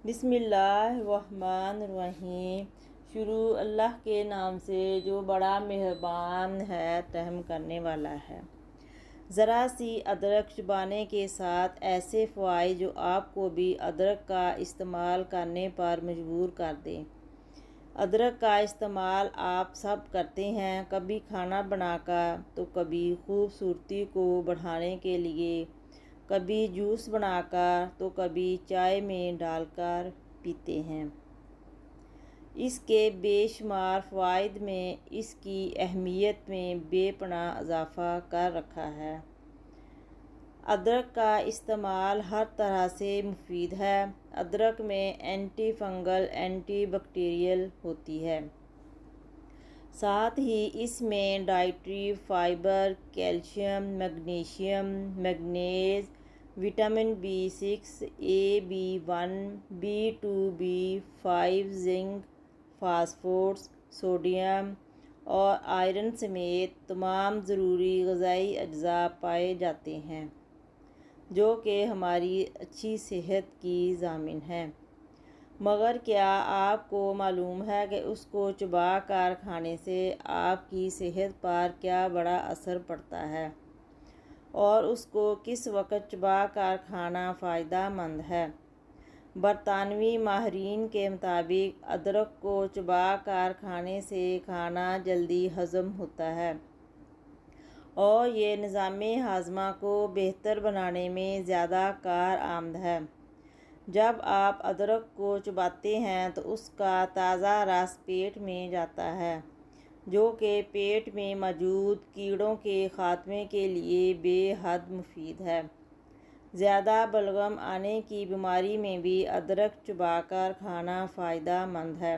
بسم اللہ الرحمن الرحیم۔ شروع اللہ کے نام سے جو بڑا مہربان ہے، رحم کرنے والا ہے۔ ذرا سی ادرک چبانے کے ساتھ ایسے فوائد جو آپ کو بھی ادرک کا استعمال کرنے پر مجبور کر دیں۔ ادرک کا استعمال آپ سب کرتے ہیں، کبھی کھانا بنا کر تو کبھی خوبصورتی کو بڑھانے کے لیے، کبھی جوس بنا کر تو کبھی چائے میں ڈال کر پیتے ہیں۔ اس کے بے شمار فوائد میں اس کی اہمیت میں بے پناہ اضافہ کر رکھا ہے۔ ادرک کا استعمال ہر طرح سے مفید ہے۔ ادرک میں اینٹی فنگل، اینٹی بیکٹیریل ہوتی ہے۔ ساتھ ہی اس میں dietary fibre, calcium, magnesium, manganese, vitamin B6، A، B1، B2، B5، zinc, phosphorus, sodium اور آئرن سمیت تمام ضروری غذائی اجزاء پائے جاتے ہیں، جو کہ ہماری اچھی صحت کی ضامن ہیں۔ مگر کیا آپ کو معلوم ہے کہ اس کو چبا کر کھانے سے آپ کی صحت پر کیا بڑا اثر پڑتا ہے، اور اس کو کس وقت چبا کر کھانا فائدہ مند ہے؟ برطانوی ماہرین کے مطابق ادرک کو چبا کر کھانے سے کھانا جلدی ہضم ہوتا ہے اور یہ نظام ہاضمہ کو بہتر بنانے میں زیادہ کارآمد ہے۔ جب آپ ادرک کو چباتے ہیں تو اس کا تازہ رس پیٹ میں جاتا ہے، جو کہ پیٹ میں موجود کیڑوں کے خاتمے کے لیے بے حد مفید ہے۔ زیادہ بلغم آنے کی بیماری میں بھی ادرک چبا کر کھانا فائدہ مند ہے۔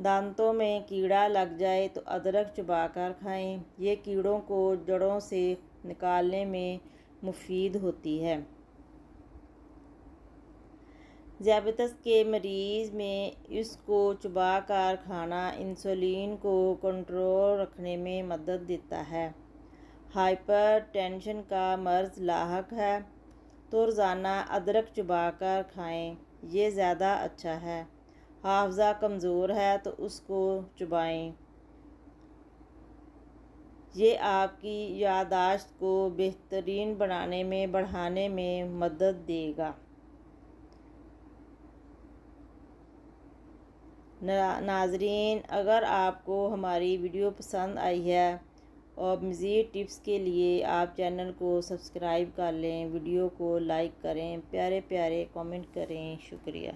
دانتوں میں کیڑا لگ جائے تو ادرک چبا کر کھائیں، یہ کیڑوں کو جڑوں سے نکالنے میں مفید ہوتی ہے۔ ذیابیطس کے مریض میں اس کو چبا کر کھانا انسولین کو کنٹرول رکھنے میں مدد دیتا ہے۔ ہائپر ٹینشن کا مرض لاحق ہے تو روزانہ ادرک چبا کر کھائیں، یہ زیادہ اچھا ہے۔ حافظہ کمزور ہے تو اس کو چبائیں، یہ آپ کی یادداشت کو بہترین بڑھانے میں مدد دے گا۔ ناظرین، اگر آپ کو ہماری ویڈیو پسند آئی ہے اور مزید ٹپس کے لیے آپ چینل کو سبسکرائب کر لیں، ویڈیو کو لائک کریں، پیارے پیارے کامنٹ کریں۔ شکریہ۔